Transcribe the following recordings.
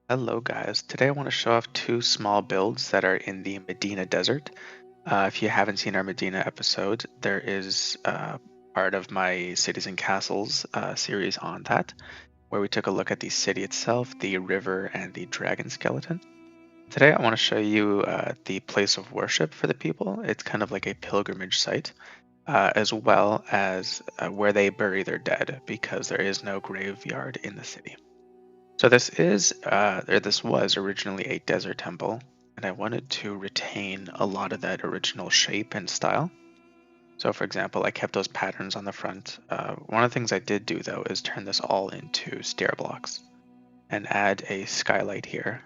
Hello guys, today I want to show off two small builds that are in the Medina Desert. If you haven't seen our Medina episode, there is part of my Cities and Castles series on that, where we took a look at the city itself, the river, and the dragon skeleton. Today I want to show you the place of worship for the people. It's kind of like a pilgrimage site, as well as where they bury their dead, because there is no graveyard in the city. So this was originally a desert temple, and I wanted to retain a lot of that original shape and style. So for example, I kept those patterns on the front. One of the things I did do though is turn this all into stair blocks and add a skylight here.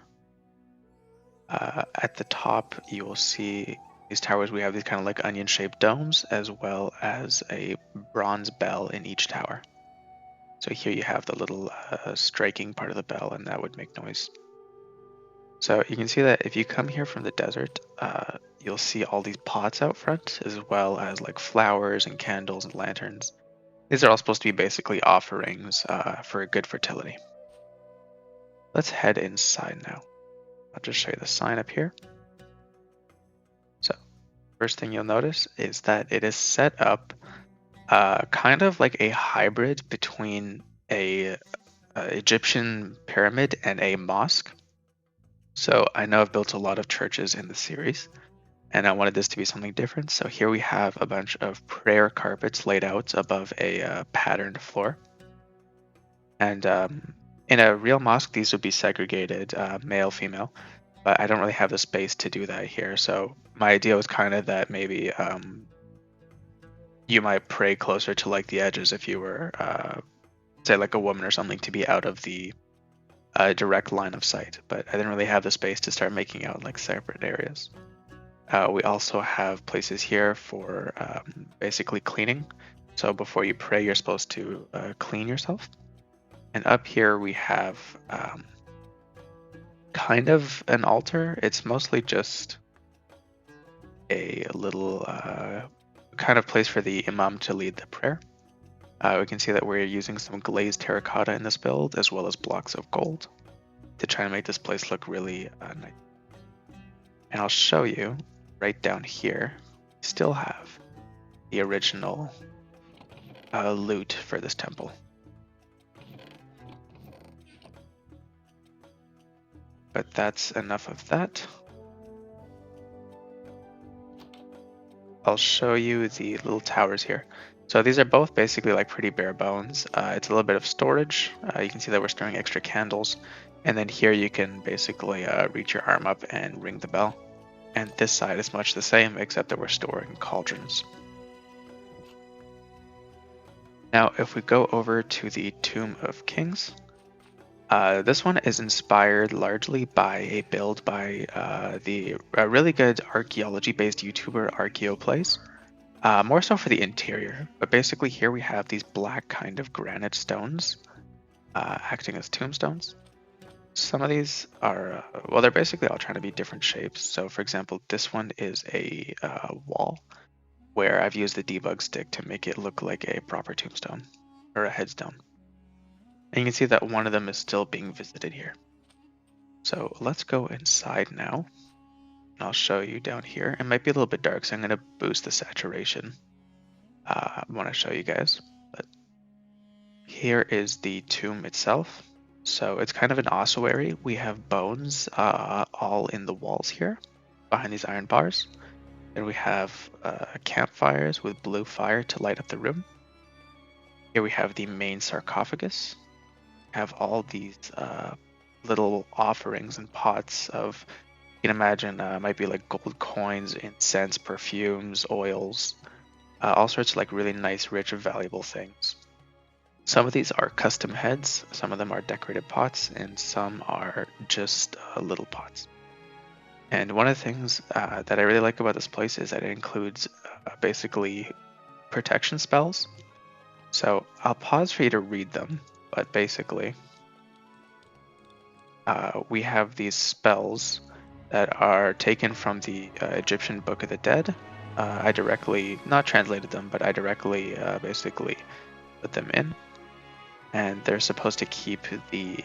At the top, you will see these towers. We have these kind of like onion-shaped domes, as well as a bronze bell in each tower. So here you have the little striking part of the bell, and that would make noise. So you can see that if you come here from the desert, you'll see all these pots out front, as well as like flowers and candles and lanterns. These are all supposed to be basically offerings for good fertility. Let's head inside now. I'll just show you the sign up here. So first thing you'll notice is that it is set up kind of like a hybrid between a Egyptian pyramid and a mosque. So I know I've built a lot of churches in the series, and I wanted this to be something different. So here we have a bunch of prayer carpets laid out above a patterned floor. And in a real mosque, these would be segregated, male, female, but I don't really have the space to do that here. So my idea was kind of that maybe you might pray closer to like the edges if you were, say, like a woman or something, to be out of the direct line of sight. But I didn't really have the space to start making out like separate areas. We also have places here for basically cleaning. So before you pray, you're supposed to clean yourself. And up here we have kind of an altar. It's mostly just a little kind of place for the imam to lead the prayer. We can see that we're using some glazed terracotta in this build, as well as blocks of gold, to try and make this place look really nice. And I'll show you right down here, we still have the original loot for this temple. But that's enough of that. I'll show you the little towers here. So these are both basically like pretty bare bones. It's a little bit of storage. You can see that we're storing extra candles. And then here you can basically reach your arm up and ring the bell. And this side is much the same, except that we're storing cauldrons. Now, if we go over to the Tomb of Kings, this one is inspired largely by a build by the really good archaeology-based YouTuber ArchaeoPlays. More so for the interior, but basically here we have these black kind of granite stones acting as tombstones. Some of these are, well, they're basically all trying to be different shapes. So for example, this one is a wall where I've used the debug stick to make it look like a proper tombstone or a headstone. And you can see that one of them is still being visited here. So let's go inside now. And I'll show you down here. It might be a little bit dark, so I'm going to boost the saturation when I show you guys. But here is the tomb itself. So it's kind of an ossuary. We have bones all in the walls here, behind these iron bars. And we have campfires with blue fire to light up the room. Here we have the main sarcophagus. We have all these little offerings and pots of, you can imagine, might be like gold coins, incense, perfumes, oils, all sorts of like really nice, rich, valuable things. Some of these are custom heads, some of them are decorated pots, and some are just little pots. And one of the things that I really like about this place is that it includes basically protection spells. So I'll pause for you to read them, but basically we have these spells that are taken from the Egyptian Book of the Dead. I directly, not translated them, but I directly basically put them in. and they're supposed to keep the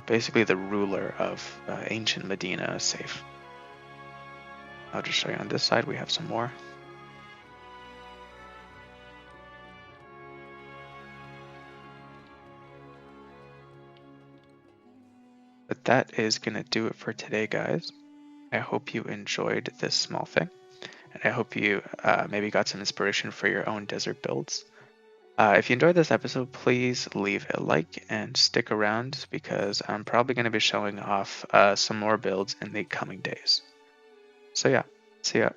basically the ruler of ancient Medina safe. I'll just show you on this side. We have some more. But that is gonna do it for today, guys. I hope you enjoyed this small thing, and I hope you maybe got some inspiration for your own desert builds. If you enjoyed this episode, please leave a like and stick around because I'm probably going to be showing off some more builds in the coming days. So yeah, see ya.